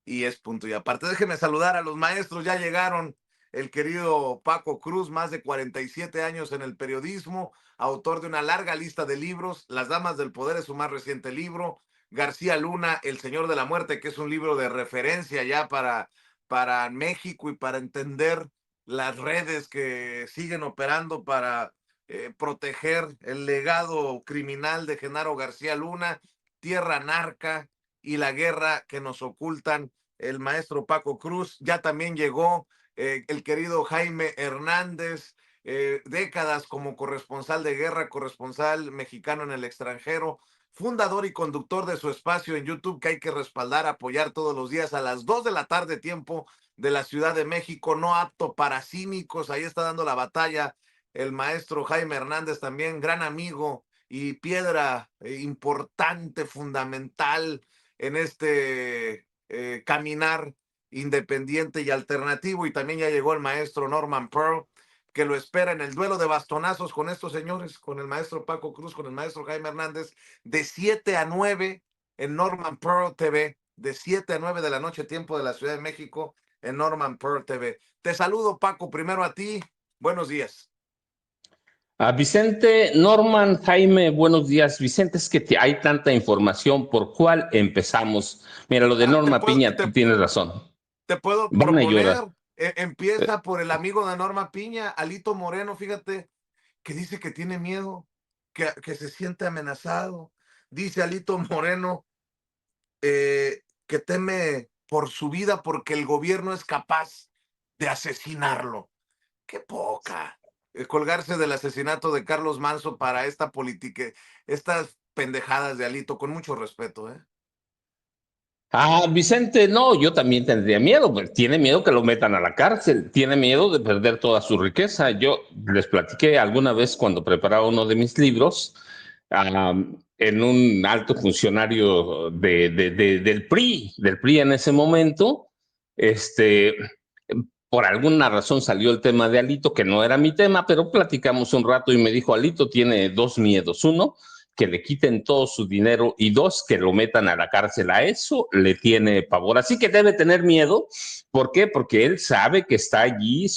y es punto y aparte. Déjeme saludar a los maestros, ya llegaron. El querido Paco Cruz, más de 47 años en el periodismo, autor de una larga lista de libros. Las Damas del Poder es su más reciente libro. García Luna, El Señor de la Muerte, que es un libro de referencia ya para México y para entender las redes que siguen operando para proteger el legado criminal de Genaro García Luna, Tierra Narca y la guerra que nos ocultan. El maestro Paco Cruz ya también llegó. El querido Jaime Hernández, décadas como corresponsal de guerra, corresponsal mexicano en el extranjero, fundador y conductor de su espacio en YouTube que hay que respaldar, apoyar todos los días a las 2 de la tarde, tiempo de la Ciudad de México, no apto para cínicos. Ahí está dando la batalla el maestro Jaime Hernández, también gran amigo y piedra importante, fundamental en este caminar independiente y alternativo. Y también ya llegó el maestro Norman Pearl, que lo espera en el duelo de bastonazos con estos señores, con el maestro Paco Cruz, con el maestro Jaime Hernández, de 7 a 9 en Norman Pearl TV, de 7 a 9 de la noche, tiempo de la Ciudad de México, en Norman Pearl TV. Te saludo, Paco, primero a ti. Buenos días. A Vicente, Norman, Jaime, buenos días. Vicente, es que hay tanta información, ¿por cuál empezamos? Mira, lo de Ah, Norma Piña, tú tienes razón. te puedo Van a proponer, llorar. empieza por el amigo de Norma Piña, Alito Moreno, fíjate, que dice que tiene miedo, que se siente amenazado. Dice Alito Moreno que teme por su vida porque el gobierno es capaz de asesinarlo. ¡Qué poca! Colgarse del asesinato de Carlos Manso para esta política, estas pendejadas de Alito, con mucho respeto, ¿eh? Ah, Vicente, no, yo también tendría miedo, pues tiene miedo que lo metan a la cárcel, tiene miedo de perder toda su riqueza. Yo les platiqué alguna vez cuando preparaba uno de mis libros, en un alto funcionario del PRI en ese momento, este, por alguna razón salió el tema de Alito, que no era mi tema, pero platicamos un rato y me dijo, Alito tiene dos miedos. Uno, que le quiten todo su dinero y dos, que lo metan a la cárcel. A eso le tiene pavor. Así que debe tener miedo. ¿Por qué? Porque él sabe que está allí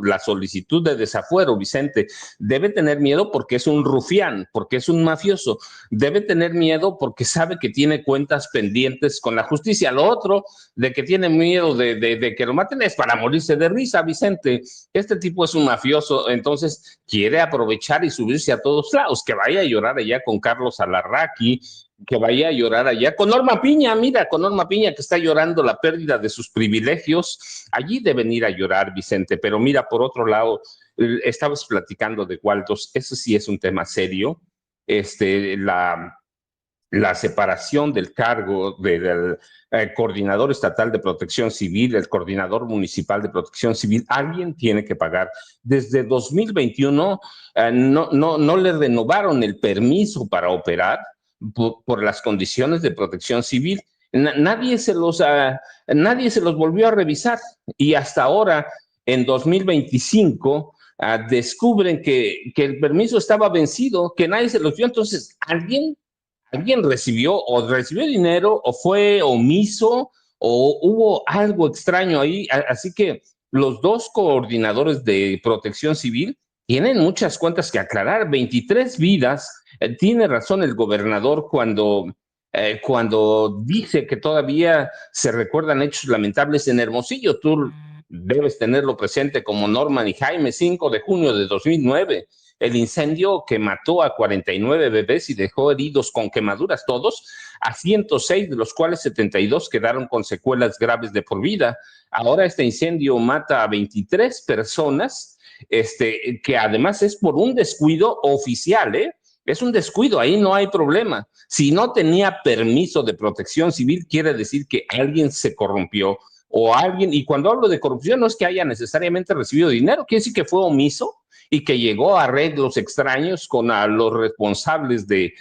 la solicitud de desafuero, Vicente. Debe tener miedo porque es un rufián, porque es un mafioso. Debe tener miedo porque sabe que tiene cuentas pendientes con la justicia. Lo otro, de que tiene miedo de que lo maten, es para morirse de risa, Vicente. Este tipo es un mafioso, entonces quiere aprovechar y subirse a todos lados, que vaya a llorar allá con Carlos Alarraqui, que vaya a llorar allá con Norma Piña, mira, con Norma Piña que está llorando la pérdida de sus privilegios, allí deben ir a llorar, Vicente, pero mira, por otro lado, estabas platicando de Waldos, eso sí es un tema serio, la separación del cargo del coordinador estatal de protección civil, el coordinador municipal de protección civil, alguien tiene que pagar. Desde 2021 no le renovaron el permiso para operar por las condiciones de protección civil. Nadie se los volvió a revisar y hasta ahora, en 2025, descubren que el permiso estaba vencido, que nadie se los dio. Entonces, alguien recibió dinero o fue omiso o hubo algo extraño ahí. Así que los dos coordinadores de protección civil tienen muchas cuentas que aclarar. 23 vidas. Tiene razón el gobernador cuando dice que todavía se recuerdan hechos lamentables en Hermosillo. Tú debes tenerlo presente como Norman y Jaime, 5 de junio de 2009, el incendio que mató a 49 bebés y dejó heridos con quemaduras todos, a 106, de los cuales 72 quedaron con secuelas graves de por vida. Ahora este incendio mata a 23 personas, que además es por un descuido oficial, ¿eh? Es un descuido, ahí no hay problema. Si no tenía permiso de protección civil, quiere decir que alguien se corrompió o alguien, y cuando hablo de corrupción no es que haya necesariamente recibido dinero, quiere decir que fue omiso y que llegó a arreglos extraños con los responsables de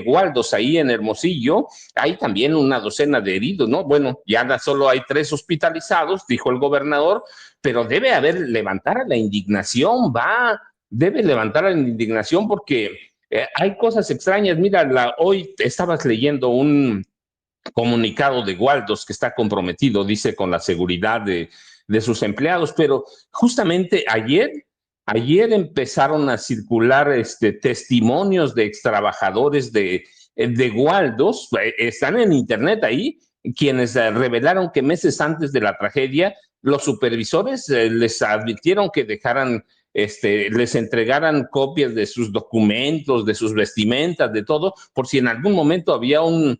Waldos ahí en Hermosillo. Hay también una docena de heridos, ¿no? Bueno, ya solo hay 3 hospitalizados, dijo el gobernador, pero debe levantar la indignación, debe levantar la indignación porque hay cosas extrañas. Mira, hoy estabas leyendo comunicado de Waldos que está comprometido, dice, con la seguridad de sus empleados, pero justamente ayer empezaron a circular testimonios de extrabajadores de Waldos, están en internet ahí, quienes revelaron que meses antes de la tragedia, los supervisores les advirtieron que dejaran, les entregaran copias de sus documentos, de sus vestimentas, de todo, por si en algún momento había un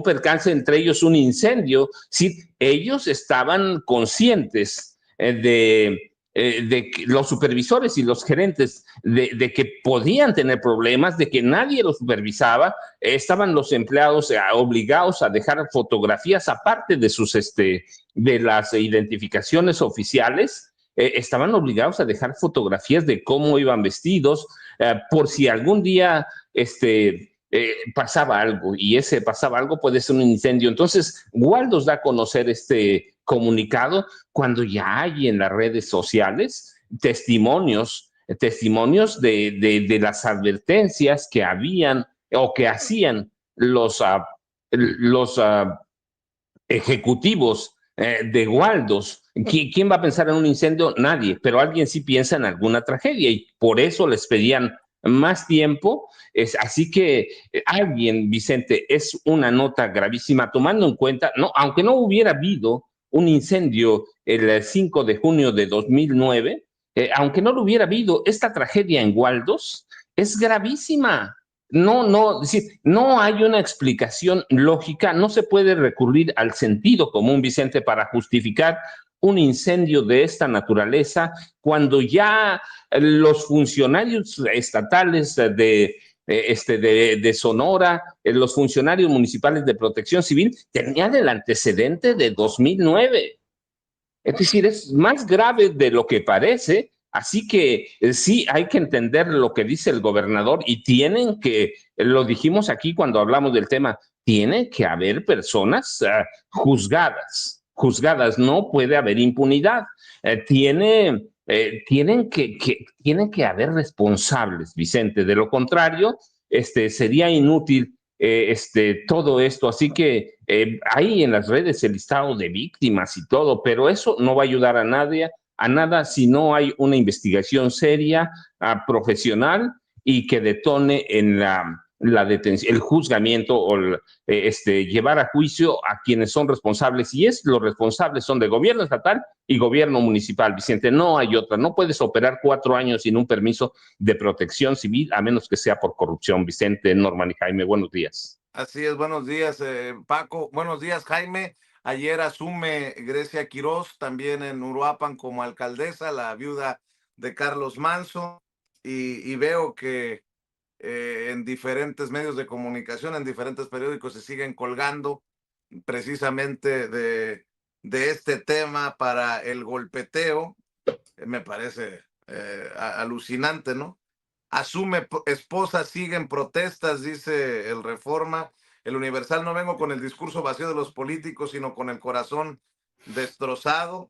percance, entre ellos un incendio. Sí, ellos estaban conscientes de que los supervisores y los gerentes de que podían tener problemas, de que nadie los supervisaba. Estaban los empleados obligados a dejar fotografías aparte de las identificaciones oficiales. Estaban obligados a dejar fotografías de cómo iban vestidos, por si algún día pasaba algo, y ese pasaba algo puede ser un incendio. Entonces, Waldos da a conocer este comunicado cuando ya hay en las redes sociales testimonios de las advertencias que habían o que hacían los ejecutivos de Waldos. ¿Quién va a pensar en un incendio? Nadie, pero alguien sí piensa en alguna tragedia, y por eso les pedían más tiempo. Así que alguien, Vicente, es una nota gravísima, tomando en cuenta, no, aunque no hubiera habido un incendio el 5 de junio de 2009, aunque no lo hubiera habido, esta tragedia en Waldos es gravísima. No, es decir, no hay una explicación lógica, no se puede recurrir al sentido común, Vicente, para justificar un incendio de esta naturaleza, cuando ya los funcionarios estatales de Sonora, los funcionarios municipales de Protección Civil, tenían el antecedente de 2009. Es decir, es más grave de lo que parece. Así que sí, hay que entender lo que dice el gobernador, y tienen que, lo dijimos aquí cuando hablamos del tema, tiene que haber personas juzgadas, no puede haber impunidad. Tienen que haber responsables, Vicente. De lo contrario, sería inútil todo esto. Así que hay en las redes el listado de víctimas y todo, pero eso no va a ayudar a nada si no hay una investigación seria, profesional, y que detone en la detención, el juzgamiento, o llevar a juicio a quienes son responsables. Y los responsables son de gobierno estatal y gobierno municipal, Vicente. No hay otra. No puedes operar 4 años sin un permiso de protección civil, a menos que sea por corrupción. Vicente, Norman y Jaime, buenos días. Así es, buenos días, Paco. Buenos días, Jaime. Ayer asume Grecia Quirós, también en Uruapan, como alcaldesa, la viuda de Carlos Manso, y veo que en diferentes medios de comunicación, en diferentes periódicos, se siguen colgando precisamente de este tema para el golpeteo. Me parece alucinante, ¿no? Asume esposa, siguen protestas, dice el Reforma. El Universal: no vengo con el discurso vacío de los políticos, sino con el corazón destrozado.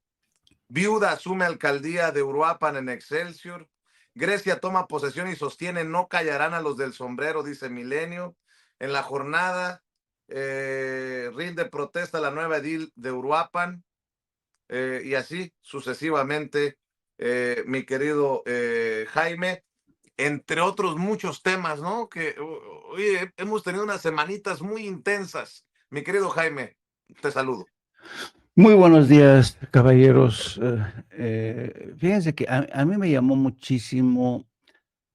Viuda asume alcaldía de Uruapan en Excelsior. Grecia toma posesión y sostiene: no callarán a los del sombrero, dice Milenio. En la jornada rinde protesta la nueva edil de Uruapan, y así sucesivamente, mi querido Jaime, entre otros muchos temas, ¿no? Que oye, hemos tenido unas semanitas muy intensas. Mi querido Jaime, te saludo. Muy buenos días, caballeros. Fíjense que a mí me llamó muchísimo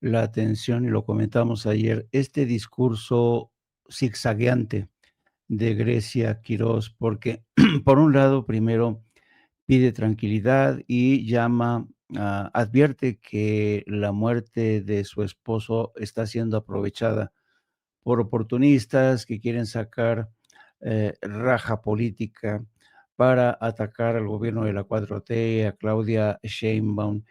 la atención, y lo comentamos ayer, este discurso zigzagueante de Grecia Quirós, porque por un lado, primero pide tranquilidad y advierte que la muerte de su esposo está siendo aprovechada por oportunistas que quieren sacar raja política para atacar al gobierno de la 4T, a Claudia Sheinbaum.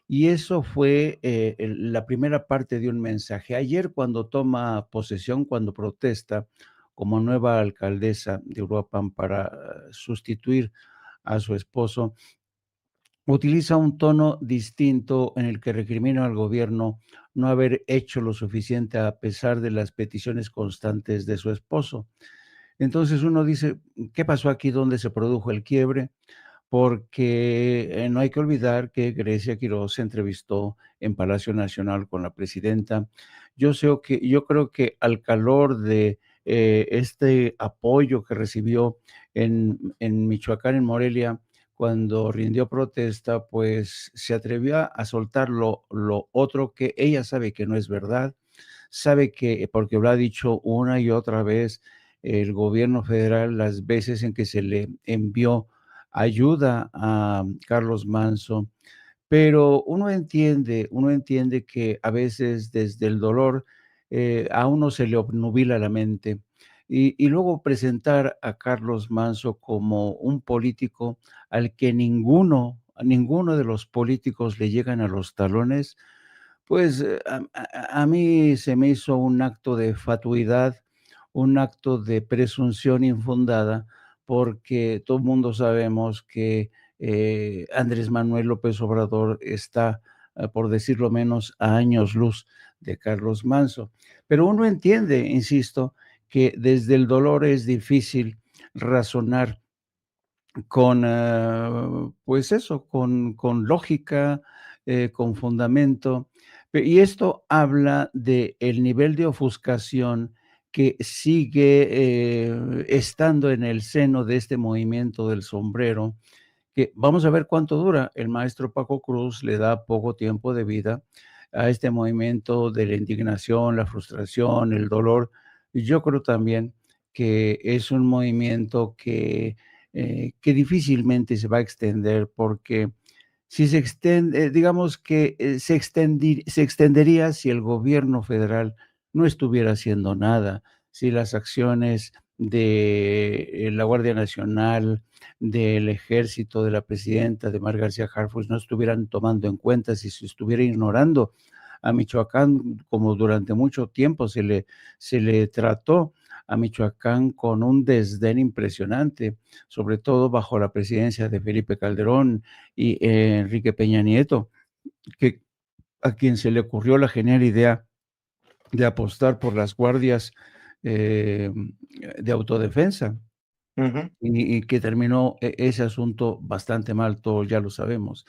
Y eso fue la primera parte de un mensaje. Ayer, cuando toma posesión, cuando protesta como nueva alcaldesa de Uruapan para sustituir a su esposo, utiliza un tono distinto en el que recrimina al gobierno no haber hecho lo suficiente a pesar de las peticiones constantes de su esposo. Entonces uno dice, ¿qué pasó aquí? ¿Dónde se produjo el quiebre? Porque no hay que olvidar que Grecia Quiroz se entrevistó en Palacio Nacional con la presidenta. Yo creo que al calor de este apoyo que recibió en Michoacán, en Morelia, cuando rindió protesta, pues se atrevió a soltar lo otro que ella sabe que no es verdad, sabe que, porque lo ha dicho una y otra vez el gobierno federal, las veces en que se le envió ayuda a Carlos Manso, pero uno entiende que a veces desde el dolor a uno se le obnubila la mente. Y luego presentar a Carlos Manso como un político al que a ninguno de los políticos le llegan a los talones, pues, a mí se me hizo un acto de fatuidad, un acto de presunción infundada, porque todo el mundo sabemos que, Andrés Manuel López Obrador está, por decirlo menos, a años luz de Carlos Manso. Pero uno entiende, insisto, que desde el dolor es difícil razonar con, pues eso, con lógica, con fundamento. Y esto habla de el nivel de ofuscación que sigue, estando en el seno de este movimiento del sombrero, que vamos a ver cuánto dura. El maestro Paco Cruz le da poco tiempo de vida a este movimiento de la indignación, la frustración, el dolor. Y yo creo también que es un movimiento que difícilmente se va a extender, porque si se extiende, digamos que se extendería si el gobierno federal no estuviera haciendo nada, si las acciones de la Guardia Nacional, del Ejército, de la presidenta, de Mar García Harfuch, no estuvieran tomando en cuenta, si se estuviera ignorando a Michoacán, como durante mucho tiempo se le trató a Michoacán con un desdén impresionante, sobre todo bajo la presidencia de Felipe Calderón y Enrique Peña Nieto, que a quien se le ocurrió la genial idea de apostar por las guardias eh, de autodefensa. Ujú. Y que terminó ese asunto bastante mal, todos ya lo sabemos.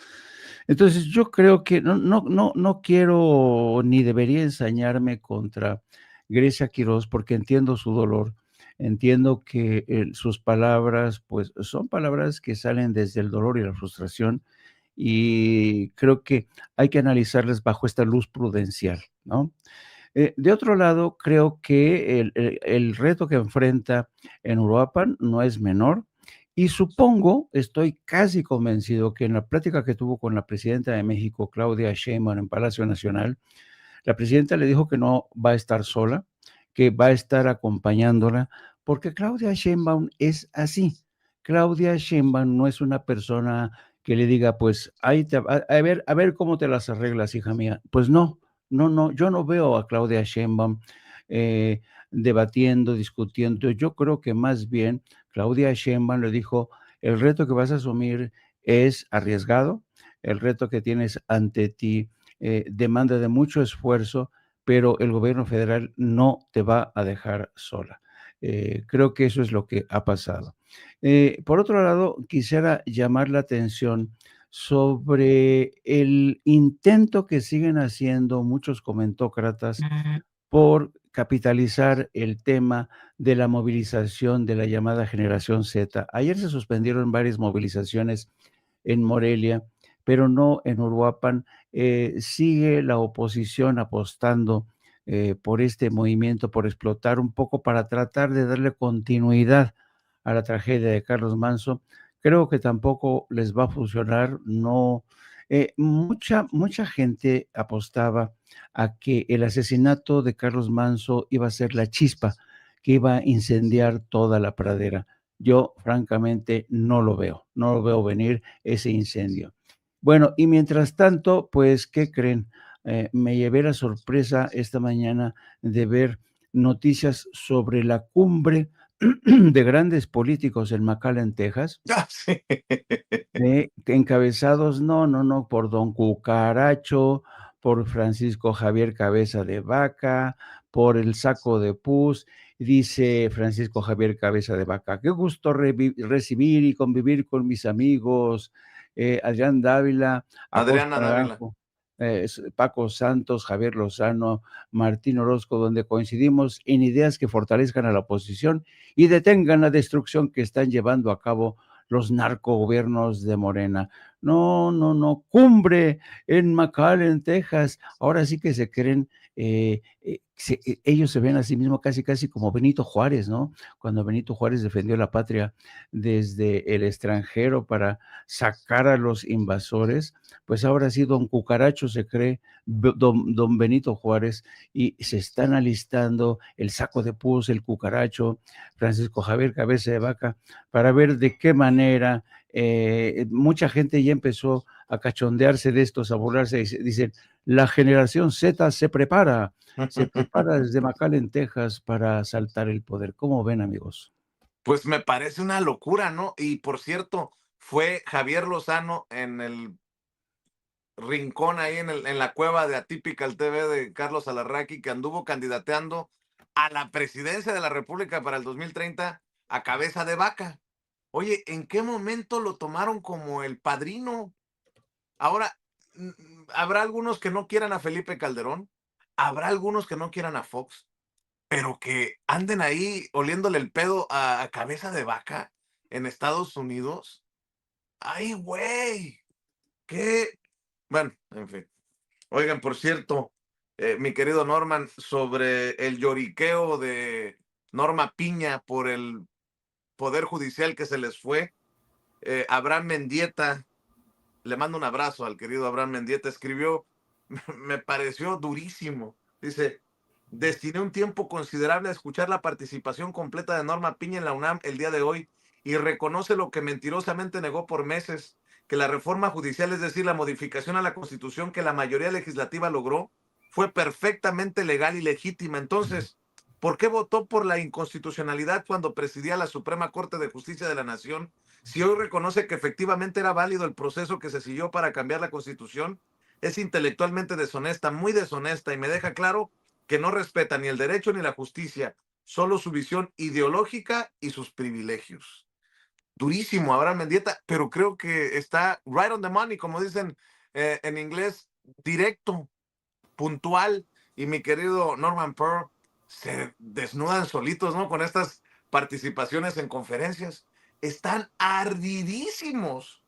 Entonces, yo creo que no quiero ni debería ensañarme contra Grecia Quiroz, porque entiendo su dolor, entiendo que, sus palabras, pues, son palabras que salen desde el dolor y la frustración, y creo que hay que analizarlas bajo esta luz prudencial, ¿no? De otro lado, creo que el reto que enfrenta en Uruapan no es menor, y supongo, estoy casi convencido que en la plática que tuvo con la presidenta de México, Claudia Sheinbaum, en Palacio Nacional, la presidenta le dijo que no va a estar sola, que va a estar acompañándola, porque Claudia Sheinbaum es así. Claudia Sheinbaum no es una persona que le diga, pues, ahí te va, a ver cómo te las arreglas, hija mía. Pues no, no, yo no veo a Claudia Sheinbaum eh, debatiendo, discutiendo. Yo creo que más bien Claudia Sheinbaum le dijo, el reto que vas a asumir es arriesgado, el reto que tienes ante ti demanda de mucho esfuerzo, pero el gobierno federal no te va a dejar sola. Creo que eso es lo que ha pasado. Por otro lado, quisiera llamar la atención sobre el intento que siguen haciendo muchos comentócratas por capitalizar el tema de la movilización de la llamada generación Z. Ayer se suspendieron varias movilizaciones en Morelia, pero no en Uruapan. Sigue la oposición apostando por este movimiento, por explotar un poco para tratar de darle continuidad a la tragedia de Carlos Manso. Creo que tampoco les va a funcionar. No, mucha gente apostaba a que el asesinato de Carlos Manso iba a ser la chispa que iba a incendiar toda la pradera. Yo francamente no lo veo venir ese incendio. Bueno, y mientras tanto, pues, ¿qué creen? Me llevé la sorpresa esta mañana de ver noticias sobre la cumbre de grandes políticos en McAllen, Texas, Ah, sí. encabezados, no, por Don Cucaracho, por Francisco Javier Cabeza de Vaca, por el Saco de Pus, Dice Francisco Javier Cabeza de Vaca, qué gusto recibir y convivir con mis amigos, Adrián Dávila, Acosta Adriana Dávila. Naranjo, Paco Santos, Javier Lozano, Martín Orozco, donde coincidimos en ideas que fortalezcan a la oposición y detengan la destrucción que están llevando a cabo los narcogobiernos de Morena. No, no, no, cumbre en McAllen, Texas. Ahora sí que se creen, ellos se ven a sí mismos casi, casi como Benito Juárez, ¿no? Cuando Benito Juárez defendió la patria desde el extranjero para sacar a los invasores, pues ahora sí, don Cucaracho se cree don Benito Juárez y se están alistando el Saco de Pus, el Cucaracho, Francisco Javier Cabeza de Vaca, para ver de qué manera mucha gente ya empezó a cachondearse de estos, a burlarse, dicen, la generación Z se prepara desde McAllen, Texas, para asaltar el poder. ¿Cómo ven, amigos? Pues me parece una locura, ¿no? Y por cierto, fue Javier Lozano en el rincón ahí en la cueva de Atypical TV de Carlos Alarraqui, que anduvo candidateando a la presidencia de la República para el 2030 a Cabeza de Vaca. Oye, ¿en qué momento lo tomaron como el padrino? Ahora, habrá algunos que no quieran a Felipe Calderón, habrá algunos que no quieran a Fox, pero que anden ahí oliéndole el pedo a Cabeza de Vaca en Estados Unidos. ¡Ay, güey! ¿Qué? Bueno, en fin. Oigan, por cierto, mi querido Norman, sobre el lloriqueo de Norma Piña por el Poder Judicial que se les fue, Abraham Mendieta, le mando un abrazo al querido Abraham Mendieta, escribió, me pareció durísimo. Dice, destiné un tiempo considerable a escuchar la participación completa de Norma Piña en la UNAM el día de hoy y reconoce lo que mentirosamente negó por meses, que la reforma judicial, es decir, la modificación a la Constitución que la mayoría legislativa logró, fue perfectamente legal y legítima. Entonces, ¿por qué votó por la inconstitucionalidad cuando presidía la Suprema Corte de Justicia de la Nación? Si hoy reconoce que efectivamente era válido el proceso que se siguió para cambiar la Constitución, es intelectualmente deshonesta, muy deshonesta, y me deja claro que no respeta ni el derecho ni la justicia, solo su visión ideológica y sus privilegios. Durísimo Abraham Mendieta, pero creo que está right on the money, como dicen en inglés, directo, puntual. Y mi querido Norman Pearl, se desnudan solitos, ¿no? Con estas participaciones en conferencias. Están ardidísimos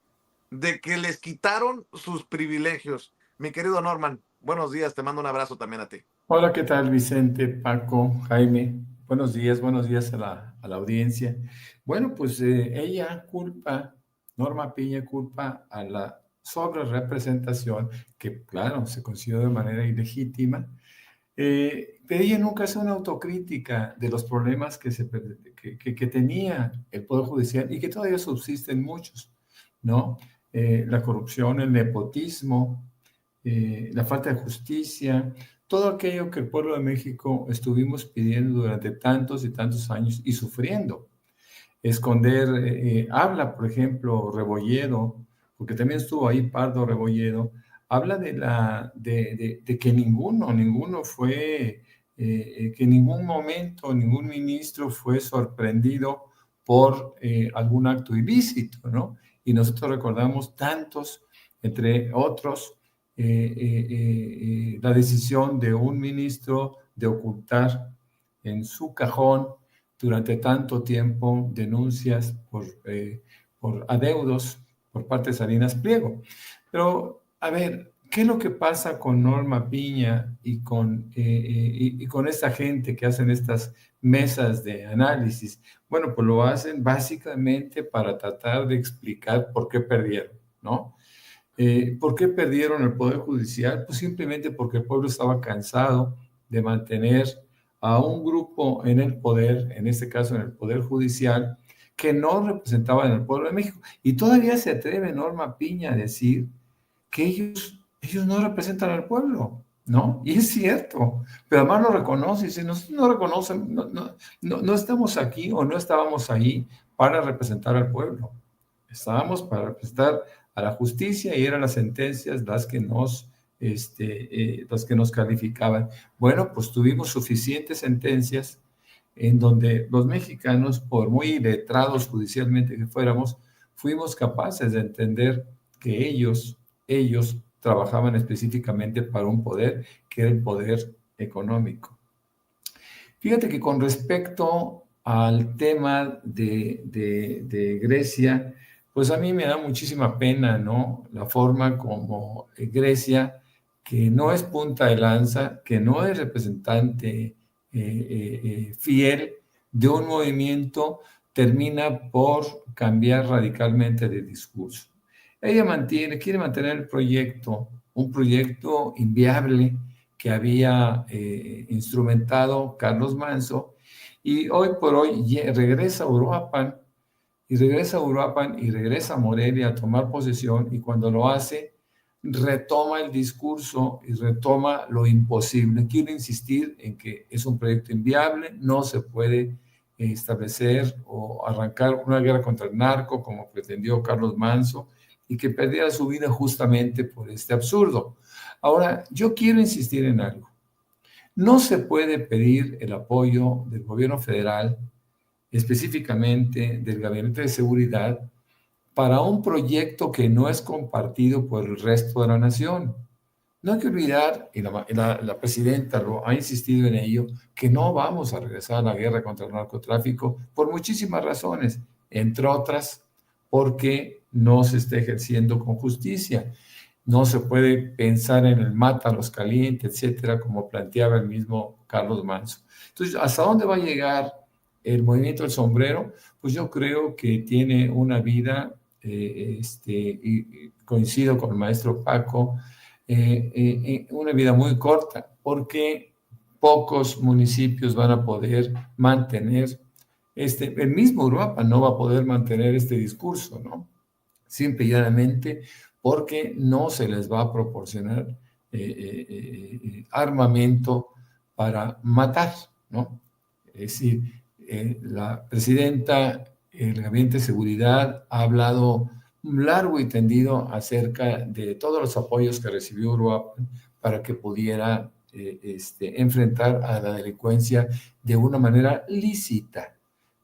de que les quitaron sus privilegios. Mi querido Norman, buenos días, te mando un abrazo también a ti. Hola, ¿qué tal, Vicente, Paco, Jaime? Buenos días a la audiencia. Bueno, pues ella culpa, Norma Piña culpa a la sobrerepresentación, que claro, se consiguió de manera ilegítima, pero ella nunca hace una autocrítica de los problemas que tenía el Poder Judicial y que todavía subsisten muchos, ¿no? La corrupción, el nepotismo, la falta de justicia, todo aquello que el pueblo de México estuvimos pidiendo durante tantos y tantos años y sufriendo. Esconder, habla, por ejemplo, Rebolledo, porque también estuvo ahí Pardo Rebolledo, habla de que ninguno fue, que en ningún momento ningún ministro fue sorprendido por algún acto ilícito, ¿no? Y nosotros recordamos tantos, entre otros, la decisión de un ministro de ocultar en su cajón durante tanto tiempo denuncias por adeudos por parte de Salinas Pliego. Pero, a ver, ¿qué es lo que pasa con Norma Piña y con esta gente que hacen estas mesas de análisis? Bueno, pues lo hacen básicamente para tratar de explicar por qué perdieron, ¿no? ¿Por qué perdieron el Poder Judicial? Pues simplemente porque el pueblo estaba cansado de mantener a un grupo en el poder, en este caso en el Poder Judicial, que no representaban al pueblo de México. Y todavía se atreve Norma Piña a decir que ellos no representan al pueblo, ¿no? Y es cierto, pero además lo reconoce y dice, nosotros no reconocen, no estamos aquí o no estábamos ahí para representar al pueblo. Estábamos para representar a la justicia y eran las sentencias las que nos calificaban. Bueno, pues tuvimos suficientes sentencias en donde los mexicanos, por muy letrados judicialmente que fuéramos, fuimos capaces de entender que ellos trabajaban específicamente para un poder, que era el poder económico. Fíjate que con respecto al tema de Grecia, pues a mí me da muchísima pena, ¿no? La forma como Grecia, que no es punta de lanza, que no es representante fiel de un movimiento, termina por cambiar radicalmente de discurso. Ella quiere mantener el proyecto, un proyecto inviable que había instrumentado Carlos Manso, y hoy por hoy regresa a Uruapan, y regresa a Morelia a tomar posesión, y cuando lo hace, retoma el discurso y retoma lo imposible. Quiero insistir en que es un proyecto inviable, no se puede establecer o arrancar una guerra contra el narco como pretendió Carlos Manso, y que perdiera su vida justamente por este absurdo. Ahora, yo quiero insistir en algo. No se puede pedir el apoyo del gobierno federal, específicamente del Gabinete de Seguridad, para un proyecto que no es compartido por el resto de la nación. No hay que olvidar, y la presidenta lo ha insistido en ello, que no vamos a regresar a la guerra contra el narcotráfico por muchísimas razones, entre otras, porque no se está ejerciendo con justicia. No se puede pensar en el mátalos caliente, etcétera, como planteaba el mismo Carlos Manso. Entonces, ¿hasta dónde va a llegar el movimiento del sombrero? Pues yo creo que tiene una vida, y coincido con el maestro Paco, una vida muy corta, porque pocos municipios van a poder mantener el mismo Uruapan no va a poder mantener este discurso, ¿no? Simple y llanamente porque no se les va a proporcionar armamento para matar, ¿no? Es decir, la presidenta, el Gabinete de Seguridad ha hablado largo y tendido acerca de todos los apoyos que recibió Uruapan para que pudiera enfrentar a la delincuencia de una manera lícita.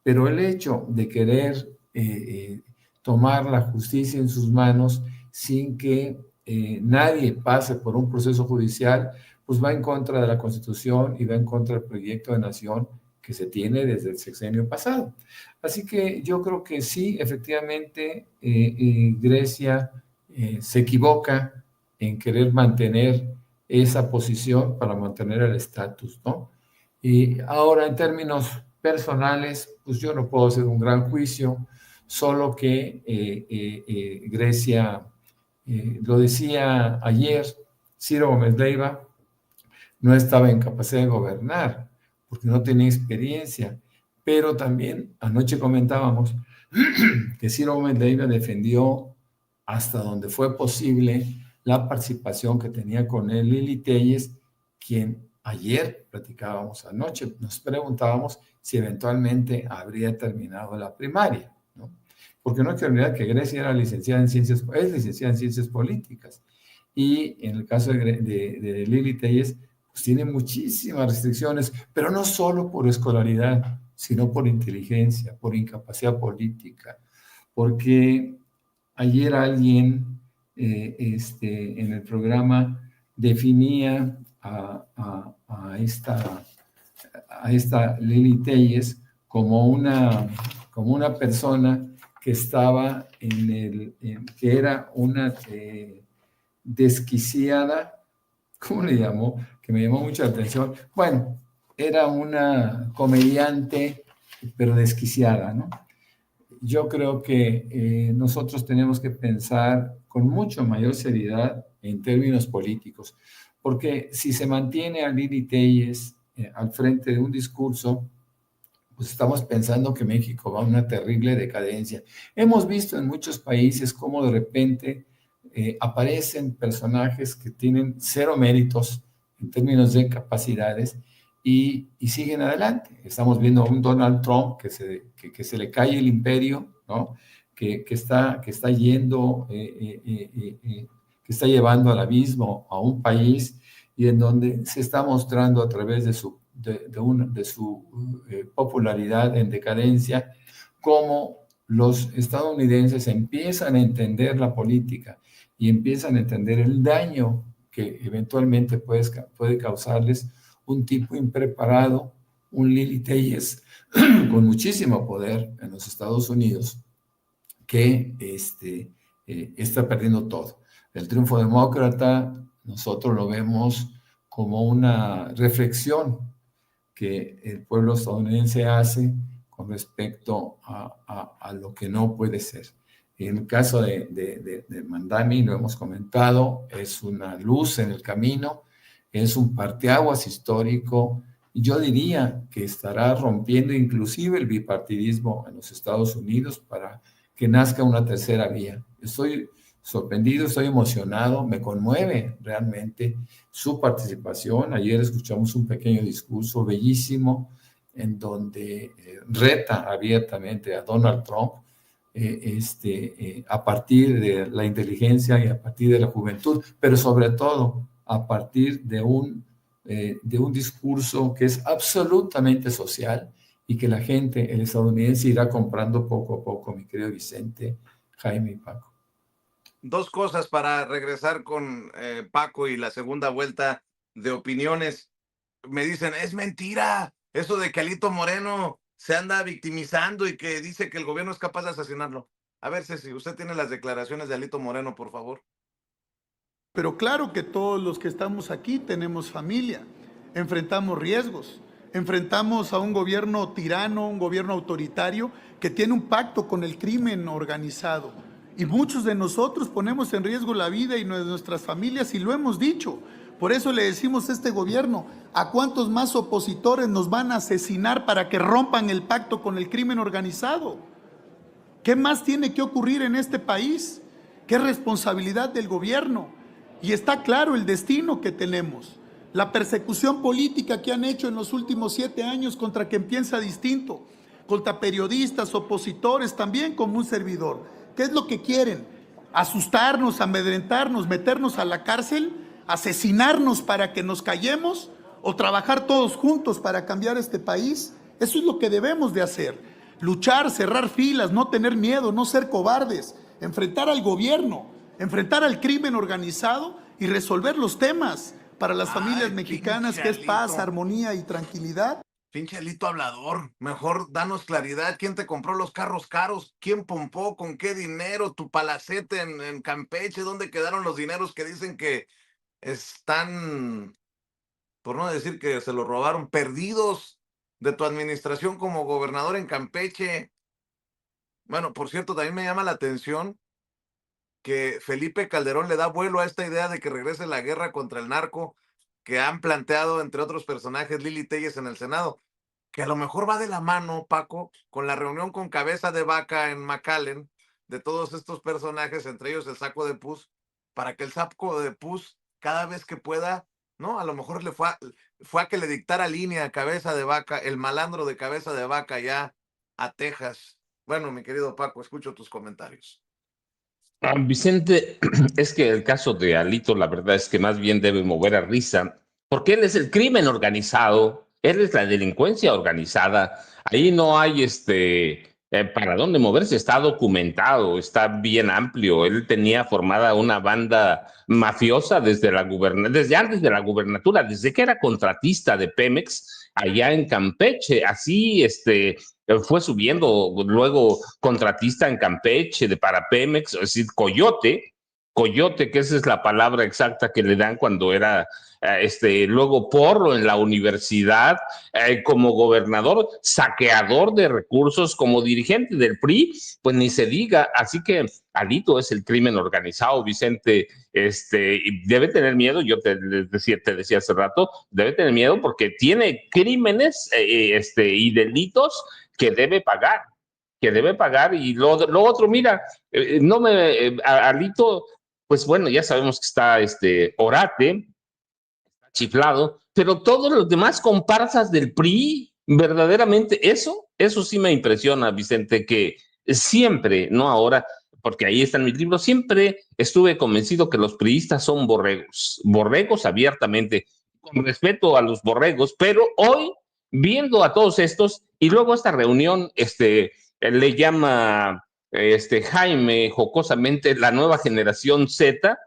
Pero el hecho de querer tomar la justicia en sus manos sin que nadie pase por un proceso judicial, pues va en contra de la Constitución y va en contra del proyecto de nación que se tiene desde el sexenio pasado. Así que yo creo que sí, efectivamente, Grecia se equivoca en querer mantener esa posición para mantener el estatus, ¿no? Y ahora, en términos personales, pues yo no puedo hacer un gran juicio, solo que Grecia, lo decía ayer, Ciro Gómez Leiva no estaba en capacidad de gobernar, porque no tenía experiencia, pero también anoche comentábamos que Ciro Gómez Leiva defendió hasta donde fue posible la participación que tenía con él Lili Téllez, quien ayer platicábamos anoche, nos preguntábamos si eventualmente habría terminado la primaria, ¿no? Porque no hay que olvidar que Grecia era licenciada en ciencias, es licenciada en ciencias políticas, y en el caso de Lili Téllez, pues tiene muchísimas restricciones, pero no solo por escolaridad, sino por inteligencia, por incapacidad política, porque ayer alguien en el programa definía a esta Lili Téllez como una persona que estaba que era una desquiciada, ¿cómo le llamó? Que me llamó mucha atención. Bueno, era una comediante, pero desquiciada, ¿no? Yo creo que nosotros tenemos que pensar con mucho mayor seriedad en términos políticos, porque si se mantiene a Lili Téllez al frente de un discurso, pues estamos pensando que México va a una terrible decadencia. Hemos visto en muchos países cómo de repente aparecen personajes que tienen cero méritos en términos de capacidades y siguen adelante. Estamos viendo a un Donald Trump que se le cae el imperio, ¿no? que está llevando al abismo a un país y en donde se está mostrando a través de de su popularidad en decadencia, cómo los estadounidenses empiezan a entender la política y empiezan a entender el daño que eventualmente puede causarles un tipo impreparado, un Lili Telles con muchísimo poder en los Estados Unidos, que está perdiendo todo. El triunfo demócrata nosotros lo vemos como una reflexión que el pueblo estadounidense hace con respecto a lo que no puede ser. En el caso de Mamdani, lo hemos comentado, es una luz en el camino, es un parteaguas histórico. Yo diría que estará rompiendo inclusive el bipartidismo en los Estados Unidos para que nazca una tercera vía. Estoy sorprendido, estoy emocionado, me conmueve realmente su participación. Ayer escuchamos un pequeño discurso bellísimo en donde reta abiertamente a Donald Trump a partir de la inteligencia y a partir de la juventud, pero sobre todo a partir de un discurso que es absolutamente social y que la gente, el estadounidense, irá comprando poco a poco, mi querido Vicente, Jaime y Paco. Dos cosas para regresar con Paco y la segunda vuelta de opiniones. Me dicen, es mentira eso de que Alito Moreno se anda victimizando y que dice que el gobierno es capaz de asesinarlo. A ver, Ceci, usted tiene las declaraciones de Alito Moreno, por favor. Pero claro que todos los que estamos aquí tenemos familia, enfrentamos riesgos, enfrentamos a un gobierno tirano, un gobierno autoritario que tiene un pacto con el crimen organizado. Y muchos de nosotros ponemos en riesgo la vida y nuestras familias, y lo hemos dicho. Por eso le decimos a este gobierno, ¿a cuántos más opositores nos van a asesinar para que rompan el pacto con el crimen organizado? ¿Qué más tiene que ocurrir en este país? ¿Qué responsabilidad del gobierno? Y está claro el destino que tenemos. La persecución política que han hecho en los últimos 7 años contra quien piensa distinto, contra periodistas, opositores, también como un servidor. ¿Qué es lo que quieren? ¿Asustarnos, amedrentarnos, meternos a la cárcel, asesinarnos para que nos callemos o trabajar todos juntos para cambiar este país? Eso es lo que debemos de hacer. Luchar, cerrar filas, no tener miedo, no ser cobardes, enfrentar al gobierno, enfrentar al crimen organizado y resolver los temas para las familias mexicanas, que es paz, armonía y tranquilidad. Pinche Alito hablador, mejor danos claridad. ¿Quién te compró los carros caros? ¿Quién pompó? ¿Con qué dinero? ¿Tu palacete en Campeche? ¿Dónde quedaron los dineros que dicen que están, por no decir que se los robaron, perdidos de tu administración como gobernador en Campeche? Bueno, por cierto, también me llama la atención que Felipe Calderón le da vuelo a esta idea de que regrese la guerra contra el narco que han planteado, entre otros personajes, Lili Telles en el Senado, que a lo mejor va de la mano, Paco, con la reunión con Cabeza de Vaca en McAllen, de todos estos personajes, entre ellos el Saco de Pus, para que el Saco de Pus, cada vez que pueda, ¿no? A lo mejor fue a que le dictara línea a Cabeza de Vaca, el malandro de Cabeza de Vaca ya a Texas. Bueno, mi querido Paco, escucho tus comentarios. Vicente, es que el caso de Alito, la verdad es que más bien debe mover a risa, porque él es el crimen organizado, él es la delincuencia organizada. Ahí no hay para dónde moverse, está documentado, está bien amplio. Él tenía formada una banda mafiosa desde antes de la gubernatura, desde que era contratista de Pemex allá en Campeche. Así fue subiendo, luego contratista en Campeche para Pemex, es decir, coyote, que esa es la palabra exacta que le dan cuando era luego porro en la universidad, como gobernador, saqueador de recursos, como dirigente del PRI, pues ni se diga. Así que Alito es el crimen organizado, Vicente, y debe tener miedo. Yo te decía hace rato, debe tener miedo porque tiene crímenes y delitos que debe pagar. Y lo otro, mira, Alito, pues bueno, ya sabemos que está orate, chiflado, pero todos los demás comparsas del PRI, verdaderamente, eso sí me impresiona, Vicente, que siempre, no ahora, porque ahí está en mi libro, siempre estuve convencido que los priistas son borregos abiertamente. con respeto a los borregos, pero hoy, viendo a todos estos, y luego esta reunión, le llama Jaime jocosamente la nueva generación Z.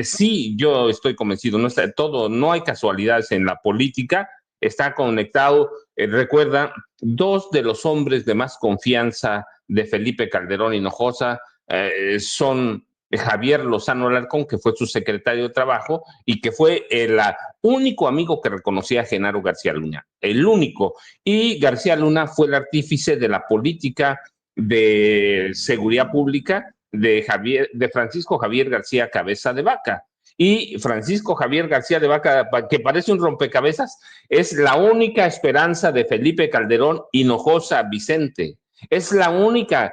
Sí, yo estoy convencido, no está todo, no hay casualidades en la política, está conectado. Recuerda, dos de los hombres de más confianza de Felipe Calderón Hinojosa son Javier Lozano Alarcón, que fue su secretario de Trabajo y que fue el único amigo que reconocía a Genaro García Luna, el único. Y García Luna fue el artífice de la política de seguridad pública de Francisco Javier García Cabeza de Vaca. Y Francisco Javier García de Vaca, que parece un rompecabezas, es la única esperanza de Felipe Calderón Hinojosa Vicente. Es la única.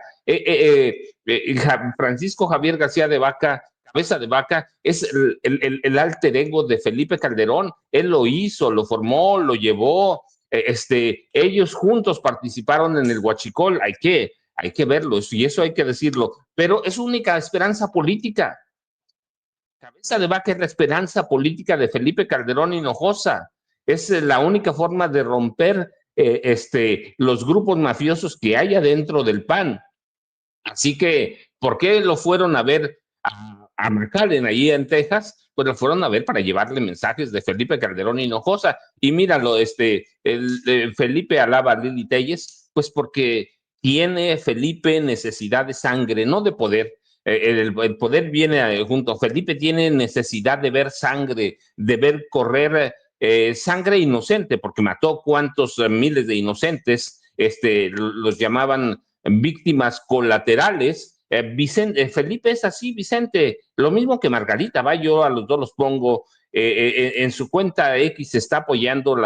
Francisco Javier García de Vaca, Cabeza de Vaca, es el alter ego de Felipe Calderón. Él lo hizo, lo formó, lo llevó. Ellos juntos participaron en el Huachicol. Hay que verlo, y eso hay que decirlo. Pero es única esperanza política. Cabeza de Vaca es la esperanza política de Felipe Calderón Hinojosa. Es la única forma de romper los grupos mafiosos que hay adentro del PAN. Así que, ¿por qué lo fueron a ver a McAllen ahí en Texas? Pues lo fueron a ver para llevarle mensajes de Felipe Calderón Hinojosa. Y míralo, Felipe alaba a Lili Telles, pues porque tiene Felipe necesidad de sangre, no de poder. El poder viene junto. Felipe tiene necesidad de ver sangre, de ver correr sangre inocente, porque mató cuantos miles de inocentes, los llamaban víctimas colaterales. Felipe es así, Vicente, lo mismo que Margarita, yo a los dos los pongo en su cuenta X, está apoyando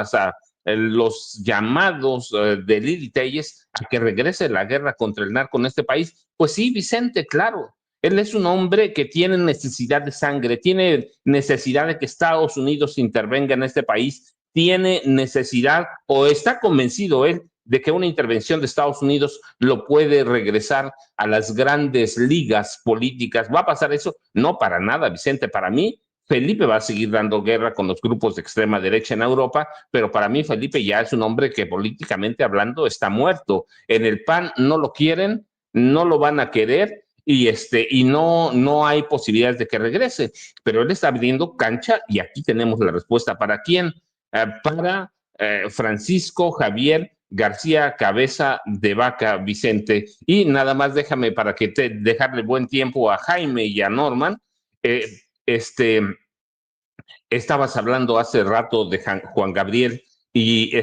los llamados de Lili Telles a que regrese la guerra contra el narco en este país. Pues sí, Vicente, claro. Él es un hombre que tiene necesidad de sangre, tiene necesidad de que Estados Unidos intervenga en este país, tiene necesidad, o está convencido él, de que una intervención de Estados Unidos lo puede regresar a las grandes ligas políticas. ¿Va a pasar eso? No, para nada, Vicente. Para mí, Felipe va a seguir dando guerra con los grupos de extrema derecha en Europa, pero para mí Felipe ya es un hombre que políticamente hablando está muerto. En el PAN no lo quieren, no lo van a querer, y no hay posibilidades de que regrese, pero él está abriendo cancha y aquí tenemos la respuesta. ¿Para quién? Para Francisco Javier García Cabeza de Vaca, Vicente. Y nada más déjame para que dejarle buen tiempo a Jaime y a Norman. Estabas hablando hace rato de Juan Gabriel y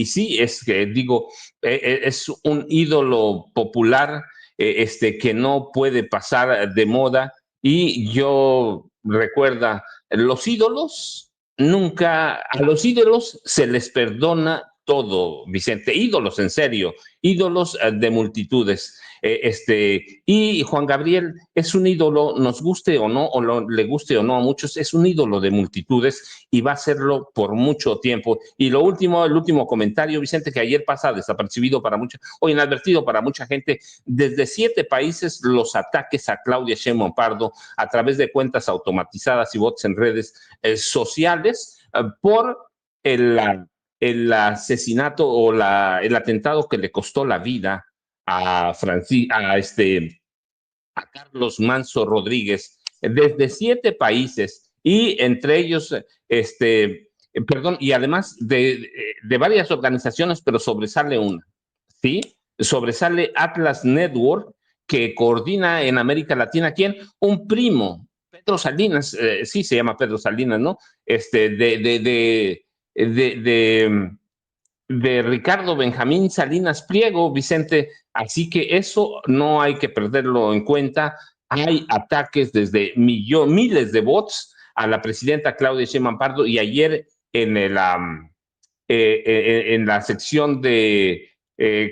sí, es que digo, es un ídolo popular que no puede pasar de moda. Y yo recuerda, a los ídolos se les perdona todo, Vicente. Ídolos, en serio, ídolos de multitudes. Y Juan Gabriel es un ídolo, nos guste o no, le guste o no a muchos, es un ídolo de multitudes y va a serlo por mucho tiempo. Y el último comentario, Vicente, que ayer pasa desapercibido para muchos, o inadvertido para mucha gente, desde 7 países los ataques a Claudia Sheinbaum Pardo a través de cuentas automatizadas y bots en redes sociales por el asesinato o el atentado que le costó la vida a Carlos Manso Rodríguez, desde 7 países, y entre ellos, y además de varias organizaciones, pero sobresale una, ¿sí? Sobresale Atlas Network, que coordina en América Latina, ¿quién? Un primo, Pedro Salinas, sí se llama Pedro Salinas, ¿no? De Ricardo Benjamín Salinas Pliego, Vicente. Así que eso no hay que perderlo en cuenta. Hay ataques desde miles de bots a la presidenta Claudia Sheinbaum Pardo, y ayer en la sección de,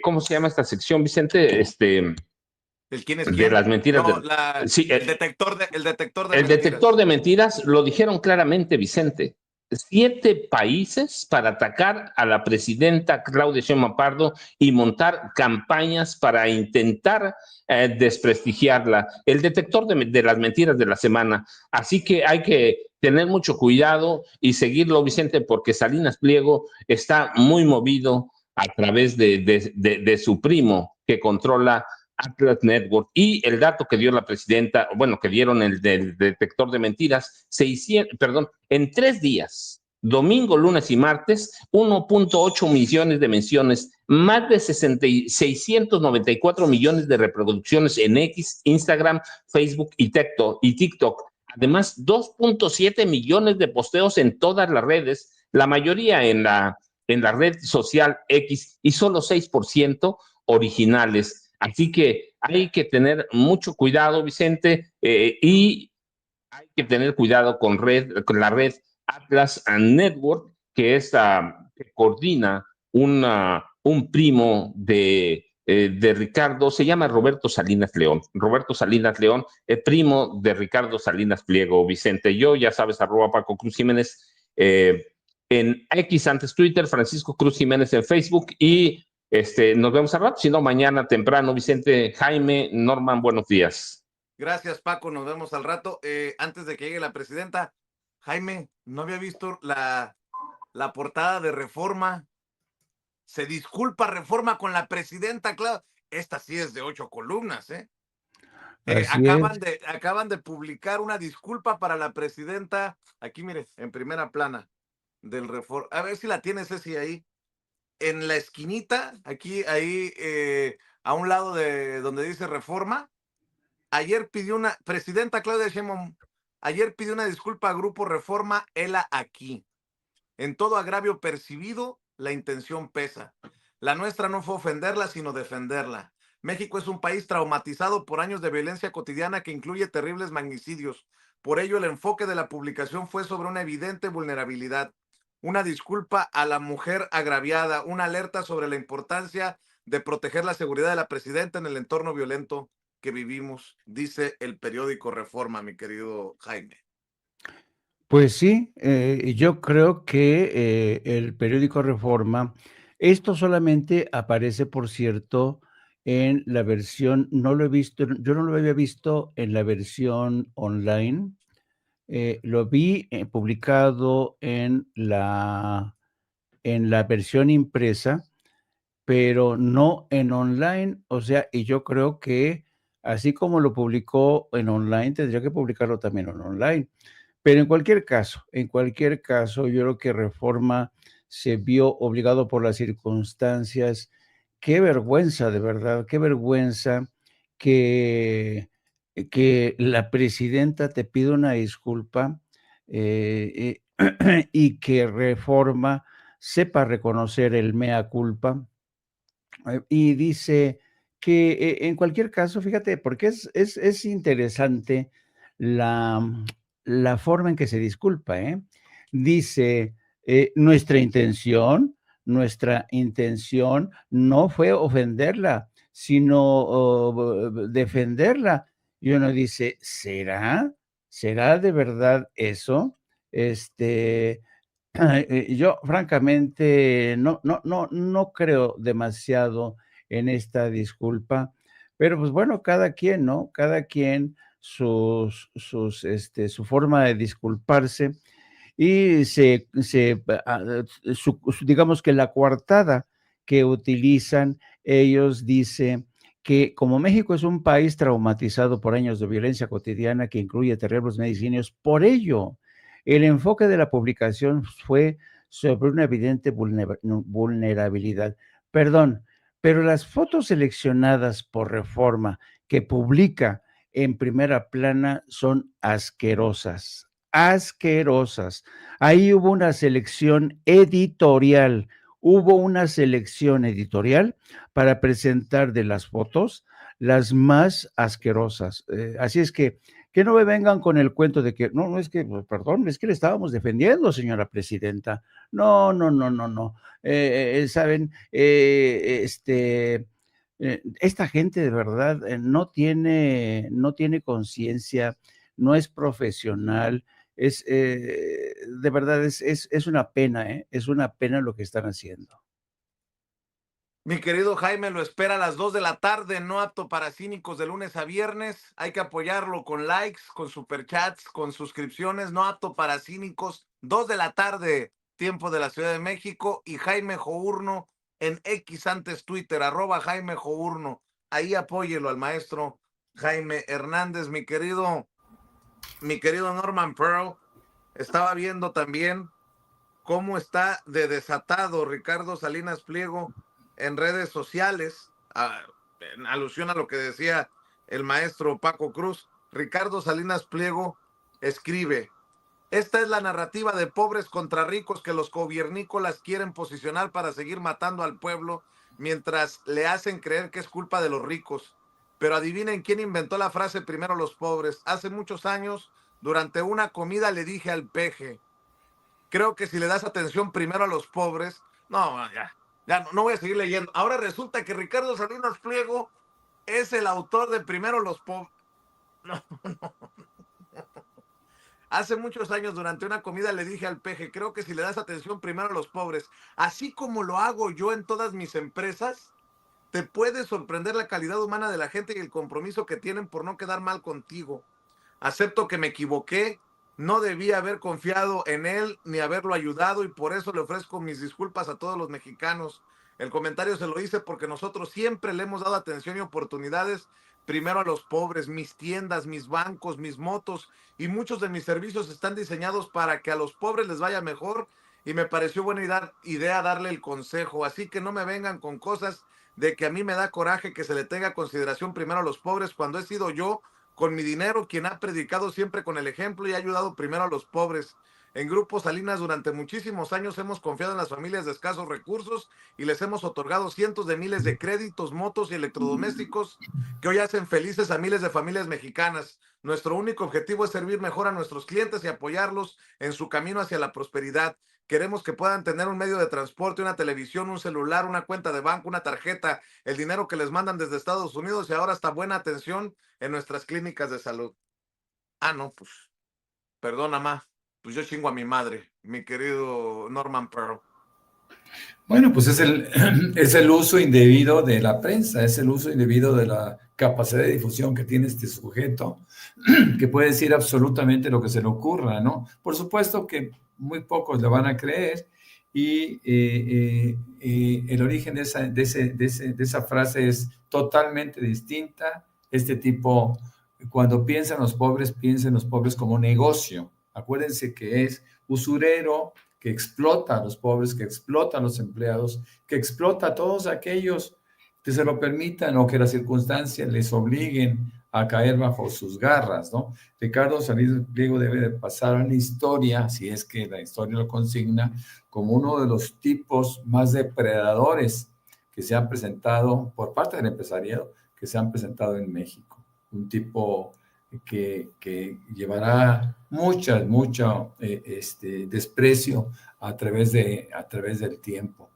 ¿cómo se llama esta sección, Vicente? ¿El quién es quién? De las mentiras. No, sí, el detector de el mentiras. Detector de mentiras lo dijeron claramente, Vicente. 7 países para atacar a la presidenta Claudia Sheinbaum Pardo y montar campañas para intentar desprestigiarla. El detector de las mentiras de la semana. Así que hay que tener mucho cuidado y seguirlo, Vicente, porque Salinas Pliego está muy movido a través de su primo que controla Atlas Network. Y el dato que dio la presidenta, bueno, que dieron el del detector de mentiras, en 3 días, domingo, lunes y martes, 1.8 millones de menciones, más de 694 millones de reproducciones en X, Instagram, Facebook y TikTok. Además, 2.7 millones de posteos en todas las redes, la mayoría en la red social X y solo 6% originales. Así que hay que tener mucho cuidado, Vicente, y hay que tener cuidado con la red Atlas Network, que que coordina un primo de Ricardo, se llama Roberto Salinas León. Roberto Salinas León, primo de Ricardo Salinas Pliego, Vicente. Yo, ya sabes, @Paco Cruz Jiménez en X, antes Twitter, Francisco Cruz Jiménez en Facebook, y nos vemos al rato, si no, mañana temprano. Vicente, Jaime, Norman, buenos días. Gracias, Paco, nos vemos al rato. Antes de que llegue la presidenta, Jaime, no había visto la portada de Reforma. Se disculpa Reforma con la presidenta, claro. Esta sí es de 8 columnas, ¿eh? Así es. Acaban de publicar una disculpa para la presidenta. Aquí, mire, en primera plana del Reforma. A ver si la tienes, Ceci, ahí. En la esquinita, aquí, ahí, a un lado de donde dice Reforma. Ayer pidió presidenta Claudia Sheinbaum, ayer pidió una disculpa a Grupo Reforma, hela aquí. En todo agravio percibido, la intención pesa. La nuestra no fue ofenderla, sino defenderla. México es un país traumatizado por años de violencia cotidiana que incluye terribles magnicidios. Por ello, el enfoque de la publicación fue sobre una evidente vulnerabilidad. Una disculpa a la mujer agraviada, una alerta sobre la importancia de proteger la seguridad de la presidenta en el entorno violento que vivimos, dice el periódico Reforma, mi querido Jaime. Pues sí, yo creo que el periódico Reforma, esto solamente aparece, por cierto, en la versión, no lo he visto, yo no lo había visto en la versión online, lo vi publicado en la versión impresa, pero no en online. O sea, y yo creo que así como lo publicó en online, tendría que publicarlo también en online. Pero en cualquier caso, yo creo que Reforma se vio obligado por las circunstancias. Qué vergüenza, de verdad, qué vergüenza que la presidenta te pida una disculpa, y que Reforma sepa reconocer el mea culpa. Y dice que en cualquier caso, fíjate, porque es interesante la forma en que se disculpa, ¿eh? Dice, nuestra intención no fue ofenderla, sino defenderla. Y uno dice, ¿será? ¿Será de verdad eso? Este, yo francamente no creo demasiado en esta disculpa, pero pues bueno, cada quien, ¿no? Cada quien su forma de disculparse, y digamos que la coartada que utilizan ellos dice que como México es un país traumatizado por años de violencia cotidiana que incluye terribles medicinos, por ello el enfoque de la publicación fue sobre una evidente vulnerabilidad. Perdón, pero las fotos seleccionadas por Reforma que publica en primera plana son asquerosas, asquerosas. Ahí hubo una selección editorial, para presentar de las fotos las más asquerosas. Así es que no me vengan con el cuento de que, no, es que, pues, perdón, es que le estábamos defendiendo, señora presidenta. No, no, no, no, no. Saben, esta gente de verdad no tiene conciencia, no es profesional. De verdad, es una pena, es una pena lo que están haciendo. Mi querido Jaime, lo espera a las 2 de la tarde, no apto para cínicos, de lunes a viernes. Hay que apoyarlo con likes, con superchats, con suscripciones, no apto para cínicos. 2 de la tarde, tiempo de la Ciudad de México. Y Jaime Journo en X, antes Twitter, @Jaime Journo. Ahí apóyelo al maestro Jaime Hernández. Mi querido Norman Pearl, estaba viendo también cómo está de desatado Ricardo Salinas Pliego en redes sociales, en alusión a lo que decía el maestro Paco Cruz. Ricardo Salinas Pliego escribe: esta es la narrativa de pobres contra ricos que los gobiernícolas quieren posicionar para seguir matando al pueblo mientras le hacen creer que es culpa de los ricos. Pero adivinen quién inventó la frase primero los pobres. Hace muchos años, durante una comida, le dije al peje: creo que si le das atención primero a los pobres, no, ya no voy a seguir leyendo. Ahora resulta que Ricardo Salinas Pliego es el autor de Primero los pobres. No. Hace muchos años, durante una comida, le dije al peje: creo que si le das atención primero a los pobres, así como lo hago yo en todas mis empresas, te puede sorprender la calidad humana de la gente y el compromiso que tienen por no quedar mal contigo. Acepto que me equivoqué, no debía haber confiado en él ni haberlo ayudado, y por eso le ofrezco mis disculpas a todos los mexicanos. El comentario se lo hice porque nosotros siempre le hemos dado atención y oportunidades primero a los pobres. Mis tiendas, mis bancos, mis motos y muchos de mis servicios están diseñados para que a los pobres les vaya mejor, y me pareció buena idea darle el consejo. Así que no me vengan con cosas de que a mí me da coraje que se le tenga consideración primero a los pobres, cuando he sido yo, con mi dinero, quien ha predicado siempre con el ejemplo y ha ayudado primero a los pobres. En Grupo Salinas durante muchísimos años hemos confiado en las familias de escasos recursos y les hemos otorgado cientos de miles de créditos, motos y electrodomésticos que hoy hacen felices a miles de familias mexicanas. Nuestro único objetivo es servir mejor a nuestros clientes y apoyarlos en su camino hacia la prosperidad. Queremos que puedan tener un medio de transporte, una televisión, un celular, una cuenta de banco, una tarjeta, el dinero que les mandan desde Estados Unidos y ahora hasta buena atención en nuestras clínicas de salud. No, pues, perdona, ma. Pues yo chingo a mi madre, mi querido Norman Pearl. Bueno, pues es el uso indebido de la prensa, es el uso indebido de la capacidad de difusión que tiene este sujeto, que puede decir absolutamente lo que se le ocurra, ¿no? Por supuesto que muy pocos le van a creer, y el origen de esa frase es totalmente distinta. Este tipo, cuando piensa en los pobres como negocio. Acuérdense que es usurero, que explota a los pobres, que explota a los empleados, que explota a todos aquellos que se lo permitan o que las circunstancias les obliguen a caer bajo sus garras, ¿no? Ricardo Salinas Pliego debe de pasar a la historia, si es que la historia lo consigna, como uno de los tipos más depredadores que se han presentado por parte del empresariado, que se han presentado en México. Un tipo que llevará mucho desprecio a través del tiempo.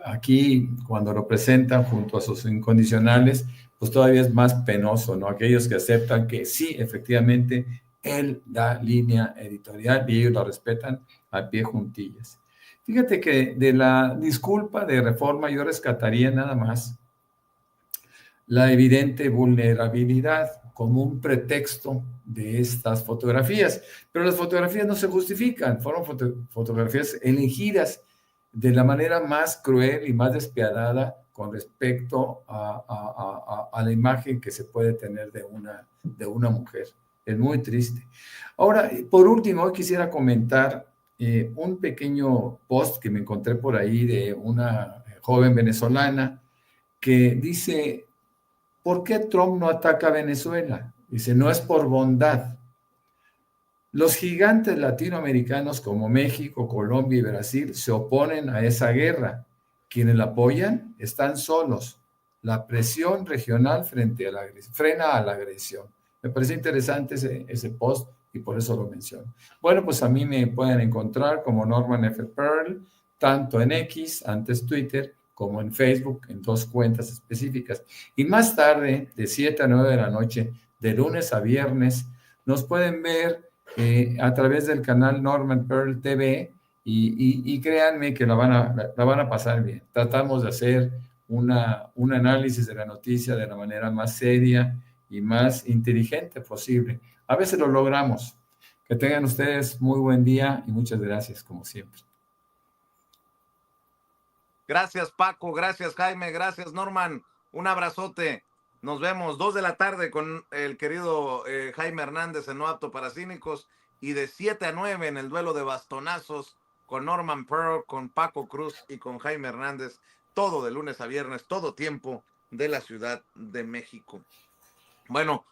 Aquí, cuando lo presentan junto a sus incondicionales, pues todavía es más penoso, ¿no? Aquellos que aceptan que sí, efectivamente, él da línea editorial y ellos la respetan a pie juntillas. Fíjate que de la disculpa de Reforma yo rescataría nada más la evidente vulnerabilidad como un pretexto de estas fotografías. Pero las fotografías no se justifican, fueron fotografías elegidas de la manera más cruel y más despiadada con respecto a la imagen que se puede tener de una mujer. Es muy triste. Ahora, por último, quisiera comentar un pequeño post que me encontré por ahí de una joven venezolana que dice: ¿por qué Trump no ataca a Venezuela? Dice: no es por bondad. Los gigantes latinoamericanos como México, Colombia y Brasil se oponen a esa guerra. Quienes la apoyan están solos. La presión regional frena a la agresión. Me parece interesante ese post y por eso lo menciono. Bueno, pues a mí me pueden encontrar como Norman F. Pearl, tanto en X, antes Twitter, como en Facebook, en 2 cuentas específicas. Y más tarde, de 7 a 9 de la noche, de lunes a viernes, nos pueden ver a través del canal Norman Pearl TV y créanme que la van a pasar bien. Tratamos de hacer un análisis de la noticia de la manera más seria y más inteligente posible. A veces lo logramos. Que tengan ustedes muy buen día y muchas gracias, como siempre. Gracias, Paco. Gracias, Jaime. Gracias, Norman. Un abrazote. Nos vemos 2 de la tarde con el querido Jaime Hernández en No Apto para Cínicos y de 7 a 9 en el duelo de bastonazos con Norman Pearl, con Paco Cruz y con Jaime Hernández. Todo de lunes a viernes, todo tiempo de la Ciudad de México. Bueno,